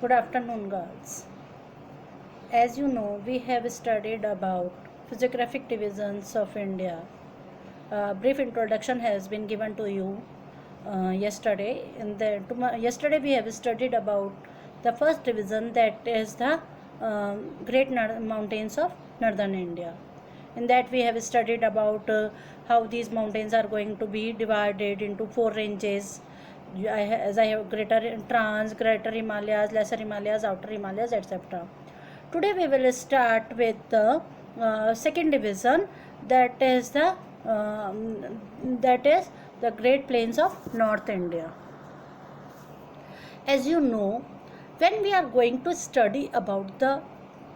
Good afternoon, girls. As you know, we have studied about physiographic divisions of India. A brief introduction has been given to you yesterday. Yesterday we have studied about the first division, that is the Great Mountains of Northern India. In that we have studied about how these mountains are going to be divided into four ranges. As I have greater Himalayas, lesser Himalayas, outer Himalayas, etc. Today we will start with the second division, that is the Great Plains of North India. As you know, when we are going to study about the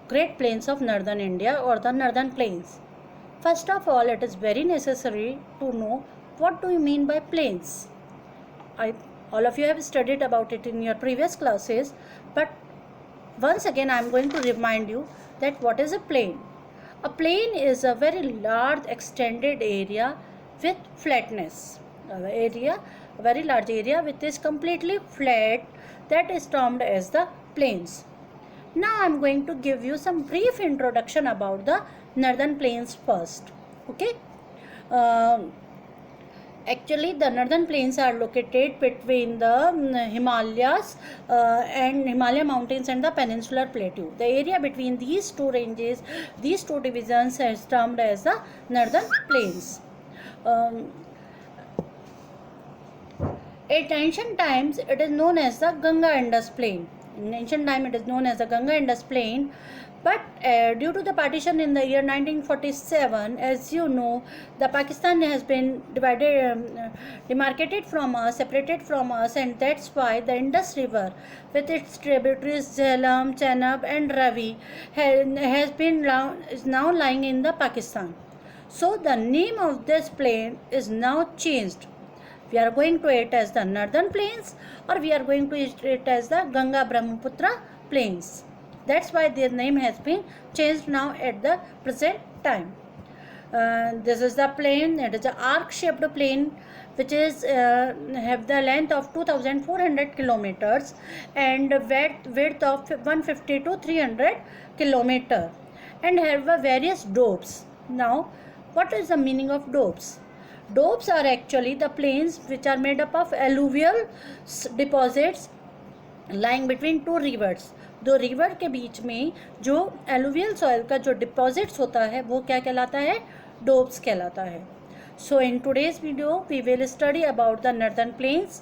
Great Plains of Northern India or the Northern Plains, first of all, it is very necessary to know what do you mean by plains. All of you have studied about it in your previous classes, but once again I am going to remind you that what is a plain. A plain is a very large extended area with flatness. A very large area which is completely flat, that is termed as the plains. Now I am going to give you some brief introduction about the northern plains first. Okay. Actually, the northern plains are located between the Himalayas and Himalaya mountains and the peninsular plateau. The area between these two ranges, these two divisions, is termed as the northern plains. At ancient times, it is known as the Ganga-Indus plain. In ancient time, it is known as the Ganga-Indus plain. But due to the partition in the year 1947, as you know, the Pakistan has been demarcated from us, separated from us, and that's why the Indus River, with its tributaries Jhelum, Chenab, and Ravi, is now lying in the Pakistan. So the name of this plain is now changed. We are going to it as the northern plains, or we are going to it as the Ganga Brahmaputra plains. That's why their name has been changed now at the present time. This is the plain. It is an arc-shaped plain which is have the length of 2,400 kilometers and width of 150 to 300 kilometer, and have various dobes. Now, what is the meaning of dobes? Dobes are actually the plains which are made up of alluvial deposits lying between two rivers. दो river के बीच में जो alluvial soil का जो deposits होता है वो क्या कहलाता है? डोब्स कहलाता है. So in today's video we will study about the northern plains,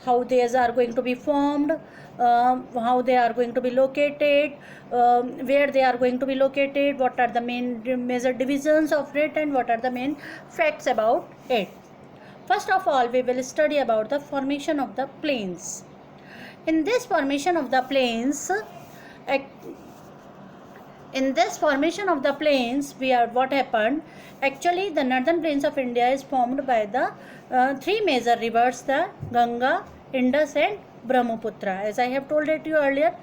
how these are going to be formed, how they are going to be located, where they are going to be located, what are the major divisions of it, and what are the main facts about it. First of all, we will study about the formation of the plains. In this formation of the plains, what happened? Actually, the northern plains of India is formed by the three major rivers, the Ganga, Indus, and Brahmaputra. As I have told it to you earlier,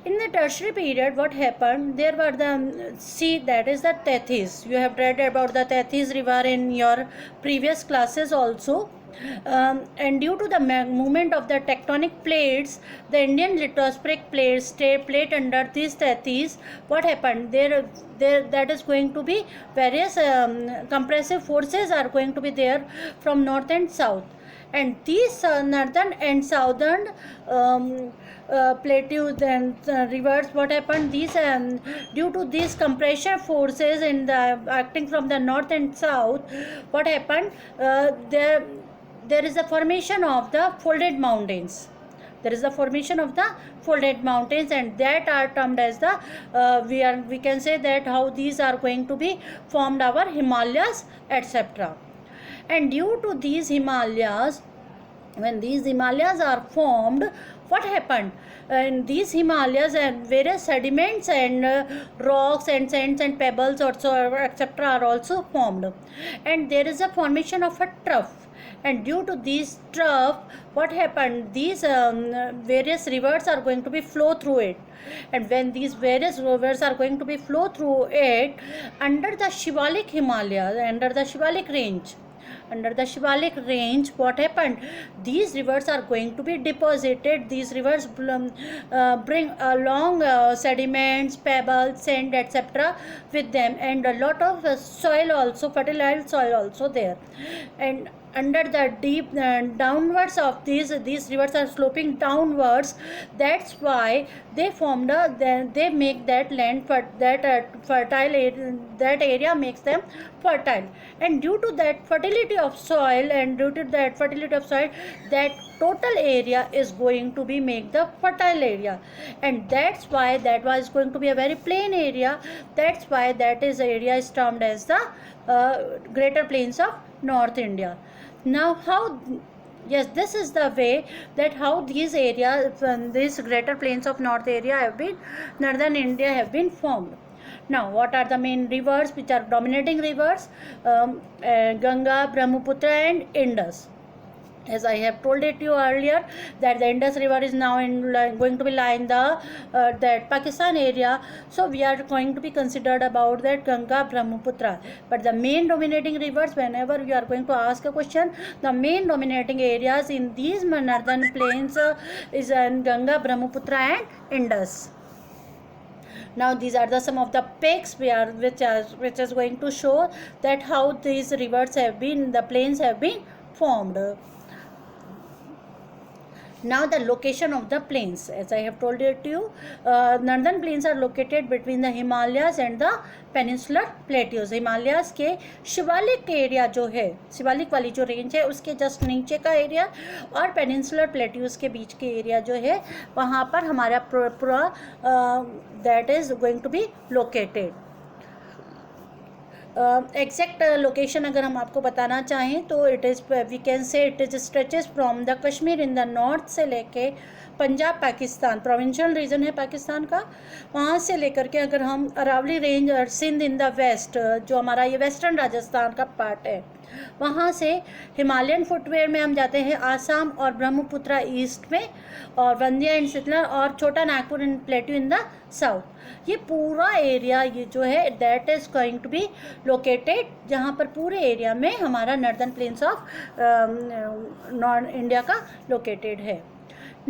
in the tertiary period, what happened? There were the sea, that is the Tethys. You have read about the Tethys river in your previous classes also. And due to the movement of the tectonic plates, the Indian lithospheric plate under these Tethys, what happened? There that is going to be various compressive forces are going to be there from north and south. And these northern and southern plateaus and rivers, what happened? These due to these compression forces in the acting from the north and south, what happened? There is a formation of the folded mountains. There is a formation of the folded mountains, and that are termed as the we can say that how these are going to be formed our Himalayas, etc. And due to these Himalayas, when these Himalayas are formed, what happened? In these Himalayas, and various sediments and rocks and sands and pebbles also, etc. are also formed, and there is a formation of a trough. And due to these trough, what happened? These various rivers are going to be flow through it, and when these various rivers are going to be flow through it under the Shivalik Himalayas, under the Shivalik range, under the Shivalik range, what happened? These rivers are going to be deposited. These rivers bring along sediments, pebbles, sand, etc. with them, and a lot of soil also, fertile soil also there. And under the deep downwards of these rivers are sloping downwards. That's why they formed they make that land fertile, that area makes them fertile. And due to that fertility of soil, that total area is going to be make the fertile area, and that's why that was going to be a very plain area. That's why that is area is termed as the greater plains of North India. Now how, yes, this is the way that how these areas, these greater plains of northern India have been formed. Now what are the main rivers which are dominating rivers? Ganga, Brahmaputra and Indus. As I have told it to you earlier, that the Indus River is now going to be lying the that Pakistan area. So we are going to be considered about that Ganga, Brahmaputra. But the main dominating rivers, whenever you are going to ask a question, the main dominating areas in these northern plains is Ganga, Brahmaputra and Indus. Now these are the some of the pics which is going to show that how these rivers have been, the plains have been formed. Now the location of the plains, as I have told it to you, northern plains are located between the Himalayas and the peninsular plateaus. Himalayas के Shivalik area जो है, शिवालिक वाली जो range है उसके just नीचे का area और पेनिनसुलर प्लेट्यूज के बीच के एरिया जो है वहाँ पर हमारा पूरा that is going to be located. Exact location अगर हम आपको बताना चाहें तो it is, we can say it is stretches from the Kashmir in the north से लेके पंजाब, पाकिस्तान प्रोविंशियल रीजन है पाकिस्तान का, वहाँ से लेकर के अगर हम अरावली रेंज और सिंध इन द वेस्ट, जो हमारा ये वेस्टर्न राजस्थान का पार्ट है, वहाँ से हिमालयन फुटवेयर में हम जाते हैं आसाम और ब्रह्मपुत्रा ईस्ट में, और वंदिया एंड सितलर और Chota Nagpur in plateau in the south. ये पूरा एरिया ये जो है that is going to be located, जहाँ पर पूरे एरिया में हमारा northern plains of north India का लोकेटेड है.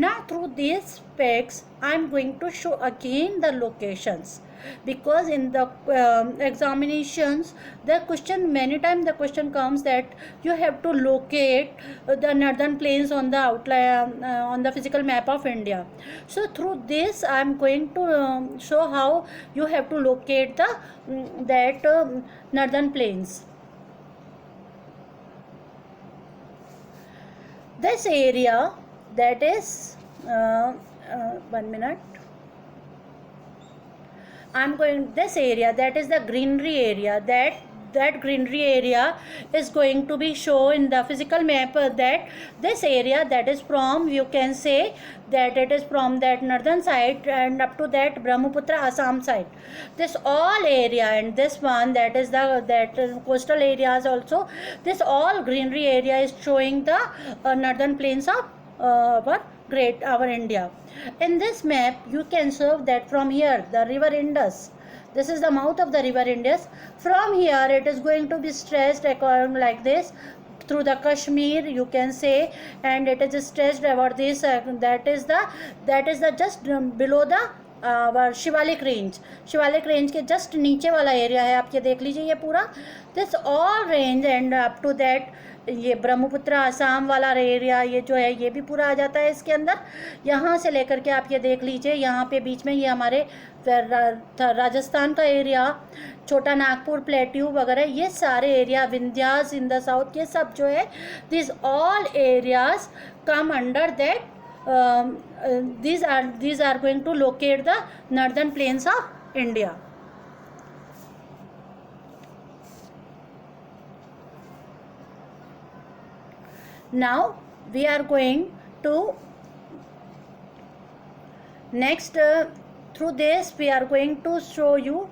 Now through these specs I am going to show again the locations, because in the examinations the question, many times the question comes that you have to locate the northern plains on the outline on the physical map of India. So through this I am going to show how you have to locate the that northern plains. This area that is 1 minute, I'm going this area that is the greenery area, that greenery area is going to be shown in the physical map, that this area that is from, you can say that it is from that northern side and up to that Brahmaputra Assam side, this all area, and this one that is the that coastal areas also, this all greenery area is showing the northern plains of our India. In this map you can observe that from here the river Indus, this is the mouth of the river Indus, from here it is going to be stretched according like this through the Kashmir, you can say, and it is stretched about this that is the just below the Shivalik range के just नीचे वाला area है, आप ये देख लीजिए ये पूरा, this all range and up to that ये ब्रह्मपुत्र आसाम वाला एरिया ये जो है ये भी पूरा आ जाता है इसके अंदर. यहाँ से लेकर के आप ये देख लीजिए, यहाँ पे बीच में ये हमारे राजस्थान का एरिया, छोटा नागपुर प्लेट्यू वगैरह, ये सारे area, Vindhyas in the south, ये सब जो है this all areas come under that. These are going to locate the northern plains of India. Now we are going to next through this we are going to show you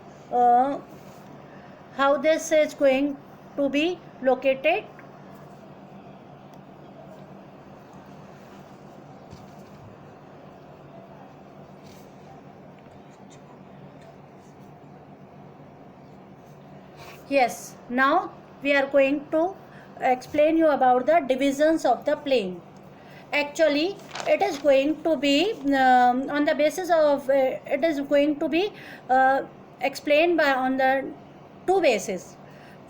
how this is going to be located. Yes, now we are going to explain you about the divisions of the plane. Actually, it is going to be on the basis of it is going to be explained by on the two bases.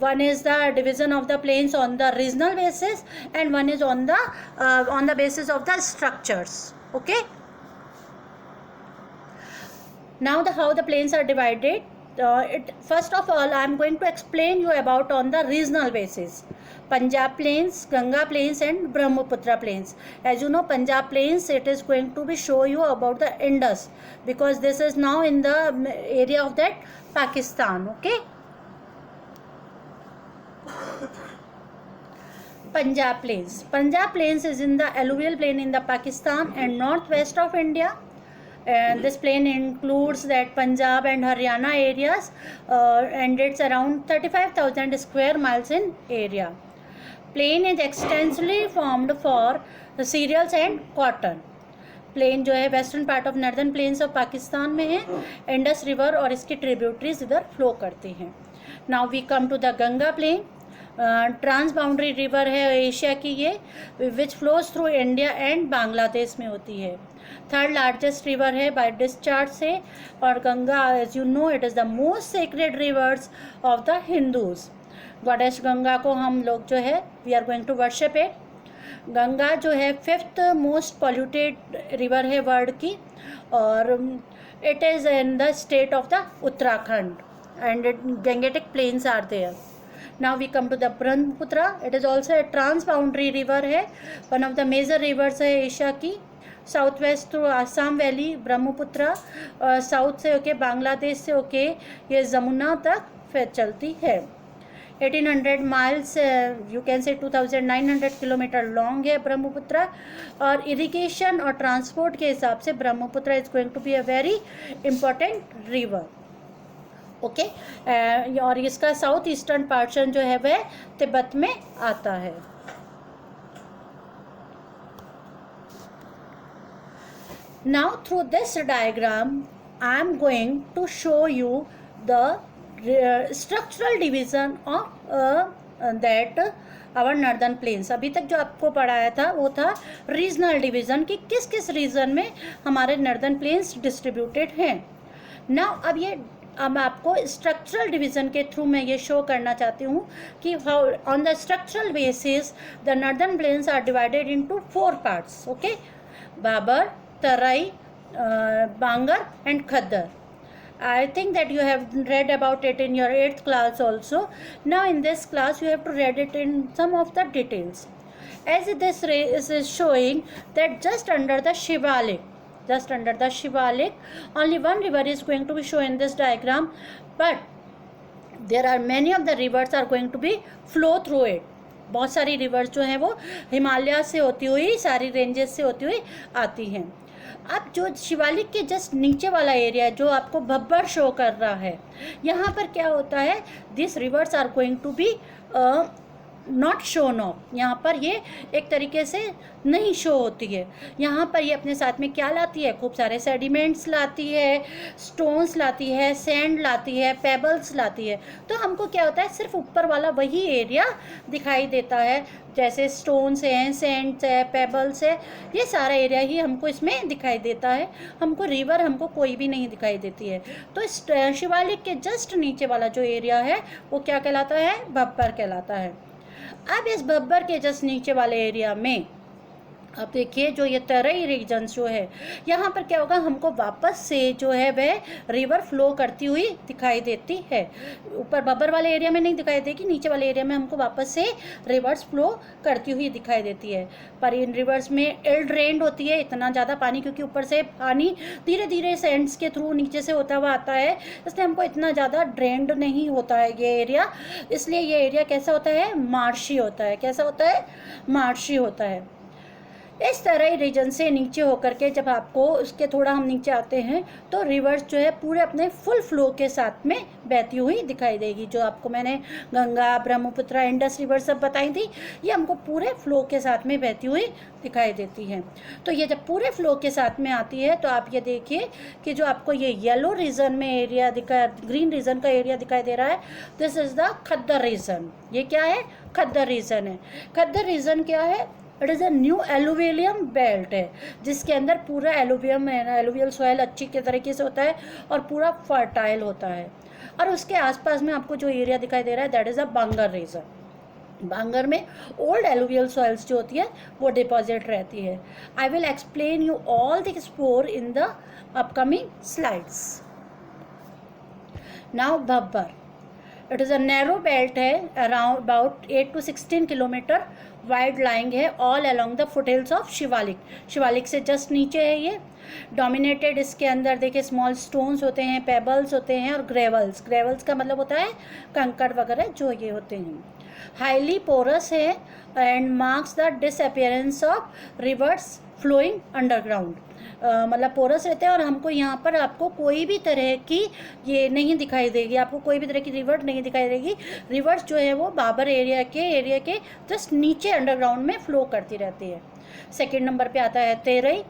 One is the division of the planes on the regional basis, and one is on the basis of the structures. Okay. Now how the planes are divided. First of all, I am going to explain you about on the regional basis. Punjab plains, Ganga plains and Brahmaputra plains. As you know, Punjab plains, it is going to be show you about the Indus, because this is now in the area of that Pakistan. Okay. Punjab plains. Punjab plains is in the alluvial plain in the Pakistan and northwest of India. And this plain includes that Punjab and Haryana areas, and it's around 35,000 square miles in area. Plain is extensively formed for the cereals and cotton. Plain जो है western part of northern plains of Pakistan में है. Indus river और इसकी tributaries इधर flow करते हैं. Now we come to the Ganga plain. Trans boundary river है एशिया की ये, which flows through India and Bangladesh में होती है. थर्ड लार्जेस्ट रिवर है बाय डिस्चार्ज से. और Ganga, as you know, it is the most sacred rivers of the Hindus. Goddess Ganga को हम लोग जो है we are going to worship it. Ganga जो है 5th मोस्ट पॉल्यूटेड रिवर है वर्ल्ड की, और it is in the state of the Uttarakhand and Gangetic plains are there. Now we come to the Brahmaputra. It is also a trans boundary river है, one of the major rivers है Asia की. South west through Assam valley Brahmaputra, south से होके बांग्लादेश से होके ये जमुना तक फिर चलती है. 1800 miles, you can say 2900 kilometre long है ब्रह्मपुत्र. और इरिगेशन और ट्रांसपोर्ट के हिसाब से Brahmaputra is going to be a very important river. Okay. और इसका साउथ ईस्टर्न पोर्शन जो है वह तिब्बत में आता है. Now through this diagram I am going to show you the structural division of that our northern plains. अभी तक जो आपको पढ़ाया था वो था रीजनल डिवीज़न कि किस किस रीजन में हमारे नॉर्दर्न प्लेन्स डिस्ट्रीब्यूटेड हैं. नाउ अब आपको स्ट्रक्चरल डिवीज़न के थ्रू मैं ये शो करना चाहती हूँ कि on the structural basis the northern plains are divided into 4 parts. Okay. Bhabar, Tarai, Bangar and Khaddar. I think that you have read about it in your 8th class also. Now in this class you have to read it in some of the details. As this is showing that just under the Shivalik, only one river is going to be shown in this diagram, but there are many of the rivers are going to be flow through it. बहुत सारी reverse जो हैं वो हिमालय से होती हुई, सारी ranges से होती हुई आती हैं. अब जो शिवालिक के जस्ट नीचे वाला एरिया जो आपको भब्बर शो कर रहा है, यहाँ पर क्या होता है, this rivers are going to be not shown off. यहाँ पर ये एक तरीके से नहीं शो होती है. यहाँ पर ये अपने साथ में क्या लाती है, खूब सारे सेडिमेंट्स लाती है, स्टोन्स लाती है, सैंड लाती है, पेबल्स लाती है. तो हमको क्या होता है, सिर्फ ऊपर वाला वही एरिया दिखाई देता है, जैसे स्टोन्स हैं, सैंड्स है, पेबल्स है, ये सारा एरिया ही हमको इसमें दिखाई देता है. हमको रिवर हमको कोई भी नहीं दिखाई देती है. तो शिवालिक के जस्ट नीचे वाला जो एरिया है वो क्या कहलाता है, भब्बर कहलाता है. अब इस भब्बर के जस्ट नीचे वाले एरिया में अब देखिए जो ये तराई रीजन जो है, यहाँ पर क्या होगा, हमको वापस से जो है वह रिवर फ्लो करती हुई दिखाई देती है. ऊपर भब्बर वाले एरिया में नहीं दिखाई देगी, नीचे वाले एरिया में हमको वापस से रिवर्स फ्लो करती हुई दिखाई देती है. पर इन रिवर्स में इल ड्रेन्ड होती है, इतना ज़्यादा पानी, क्योंकि ऊपर से पानी धीरे धीरे सैंड्स के थ्रू नीचे से होता हुआ आता है, इसलिए हमको इतना ज़्यादा ड्रेन्ड नहीं होता है ये एरिया. इसलिए ये एरिया कैसा होता है, मार्शी होता है. कैसा होता है, मार्शी होता है. इस तरह ही रीजन से नीचे होकर के जब आपको उसके थोड़ा हम नीचे आते हैं तो रिवर्स जो है पूरे अपने फुल फ्लो के साथ में बहती हुई दिखाई देगी। जो आपको मैंने गंगा, ब्रह्मपुत्र, इंडस रिवर सब बताई थी, ये हमको पूरे फ्लो के साथ में बहती हुई दिखाई देती हैं। तो ये जब पूरे फ्लो के साथ में आती है तो आप ये देखिए कि जो आपको ये येलो रीजन में एरिया दिखा, ग्रीन रीजन का एरिया दिखाई दे रहा है, this is the Khadar region. ये क्या है? खद्दर रीजन है। खद्दर रीजन क्या है? It is a new alluvium belt है, जिसके अंदर पूरा एलुवियम है, एलुवियल सॉइल अच्छी के तरीके से होता है और पूरा फर्टाइल होता है। और उसके आसपास में आपको जो एरिया दिखाई दे रहा है that is a bangar region. Bangar में ओल्ड एलुवियल सॉइल्स जो होती है वो डिपॉजिट रहती है। I will explain you all the explore in the upcoming slides. Now Bhabar, it is a narrow belt है, around about 8 to 16 kilometre wide lying है, all along the foothills of Shivalik. Shivalik से just नीचे है ये। डोमिनेटेड, इसके अंदर देखिए स्मॉल स्टोन्स होते हैं, पेबल्स होते हैं और ग्रेवल्स। ग्रेवल्स का मतलब होता है कंकड़ वगैरह जो ये होते हैं। हाईली पोरस है and marks the disappearance of rivers flowing underground. मतलब पोरस रहते हैं और हमको यहाँ पर आपको कोई भी तरह की ये नहीं दिखाई देगी, आपको कोई भी तरह की रिवर्स नहीं दिखाई देगी। रिवर्स जो है वो बाबर एरिया के जस्ट नीचे अंडरग्राउंड में फ्लो करती रहती है। सेकेंड नंबर पे आता है तेरई।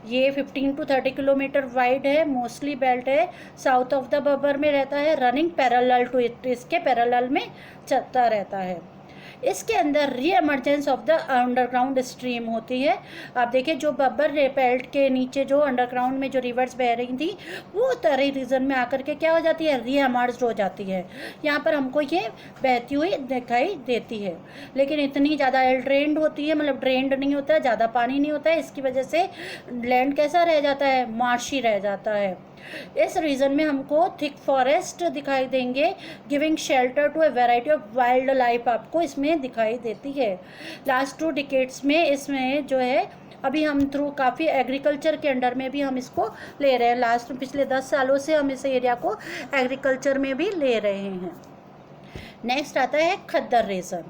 ये 15 to 30 किलोमीटर वाइड है, मोस्टली बेल्ट है, साउथ ऑफ द बबर में रहता है, रनिंग पैरेलल टू इट, इसके पैरेलल में चलता रहता है। इसके अंदर री emergence of the underground stream होती है। आप देखिए जो बब्बर बेल्ट के नीचे जो अंडरग्राउंड में जो रिवर्स बह रही थी वो तरी रीजन में आकर के क्या हो जाती है? री एमर्ज हो जाती है। यहाँ पर हमको ये बहती हुई दिखाई देती है, लेकिन इतनी ज़्यादा ड्रेन्ड होती है, मतलब ड्रेन्ड नहीं होता है, ज़्यादा पानी नहीं होता है, इसकी वजह से लैंड कैसा रह जाता है? मार्शी रह जाता है। इस रीजन में हमको थिक फॉरेस्ट दिखाई देंगे, giving shelter to a variety of wild life आपको इसमें दिखाई देती है। लास्ट 2 डिकेड्स में इसमें जो है अभी हम थ्रू काफ़ी एग्रीकल्चर के अंडर में भी हम इसको ले रहे हैं। लास्ट पिछले 10 सालों से हम इस एरिया को एग्रीकल्चर में भी ले रहे हैं। नेक्स्ट आता है Khadar region.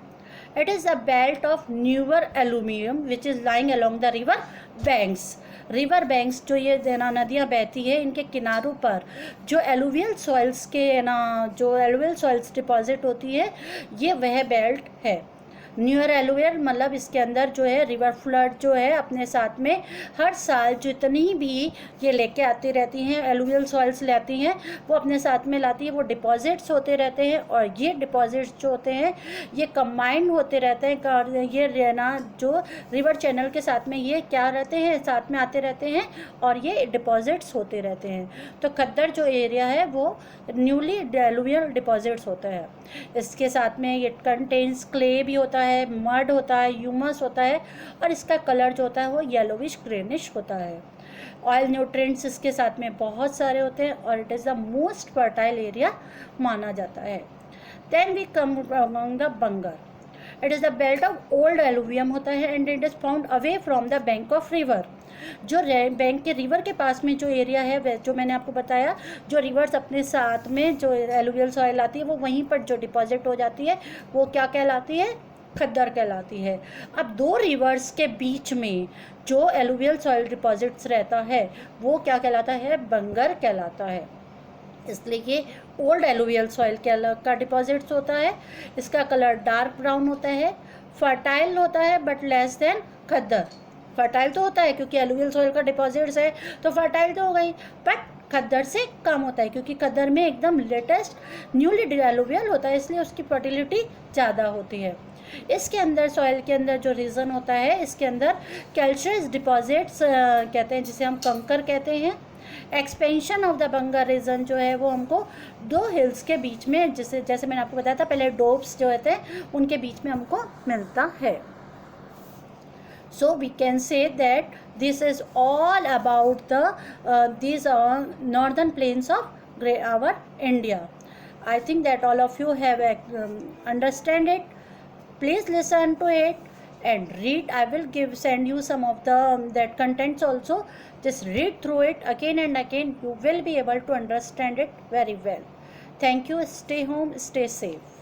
It is a belt of newer alluvium which is lying along the river banks. River banks जो ये ना नदियाँ बहती है, इनके किनारों पर जो एलुवियल सॉइल्स के ना जो एलुवियल सॉइल्स डिपॉजिट होती है, ये वह बेल्ट है। न्यूअर एलुवियल मतलब इसके अंदर जो है रिवर फ्लड जो है अपने साथ में हर साल जितनी भी ये लेके आती रहती हैं, एलुवियल सॉइल्स लाती हैं, वो अपने साथ में लाती है, वो डिपॉजिट्स होते रहते हैं। और ये डिपॉजिट्स जो होते हैं ये कंबाइंड होते रहते हैं, ये ना जो रिवर चैनल के साथ में ये क्या रहते हैं? साथ में आते रहते हैं और ये डिपॉजिट्स होते रहते हैं। तो खद्दर जो एरिया है वो न्यूली एलुवियल डिपॉजिट्स होता है। इसके साथ में ये कंटेन्स क्ले भी होता है, मड होता है, ह्यूमस होता है और इसका कलर जो होता है वो येलोविश ग्रेनिश होता है। ऑयल न्यूट्रिएंट्स इसके साथ में बहुत सारे होते हैं और it is the most fertile area माना जाता है। Then we come the Bangar. It is the belt of old alluvium होता है and it is found away from the bank of river. जो बैंक के रिवर के पास में जो एरिया है वह जो मैंने आपको बताया, जो रिवर्स अपने साथ में जो एलुवियल सॉइल आती है वो वहीं पर जो डिपॉजिट हो जाती है वो क्या कहलाती है? खद्दर कहलाती है। अब 2 रिवर्स के बीच में जो एलुवियल सॉइल डिपॉजिट्स रहता है वो क्या कहलाता है? बंगर कहलाता है। इसलिए ये ओल्ड एलुवियल सॉइल का डिपॉजिट्स होता है। इसका कलर डार्क ब्राउन होता है, फर्टाइल होता है but less than khaddar. Fertile तो होता है क्योंकि एलुवियल सॉइल का डिपॉजिट्स है तो फर्टाइल तो हो गई, बट खद्दर से कम होता है क्योंकि खद्दर में एकदम लेटेस्ट न्यूली एलुवियल होता है, इसलिए उसकी फर्टिलिटी ज़्यादा होती है। इसके अंदर सॉइल के अंदर जो रीजन होता है इसके अंदर कैल्शियस डिपॉजिट्स कहते हैं, जिसे हम कंकर कहते हैं। Expansion of the Bangar region जो है वो हमको 2 हिल्स के बीच में, जैसे मैंने आपको बताया था पहले, डोब्स जो होते हैं उनके बीच में हमको मिलता है। So we can say that this is all about these northern plains of our India. I think that all of you have understand it. Please listen to it and read. I will send you some of that contents also. Just read through it again and again. You will be able to understand it very well. Thank you. Stay home. Stay safe.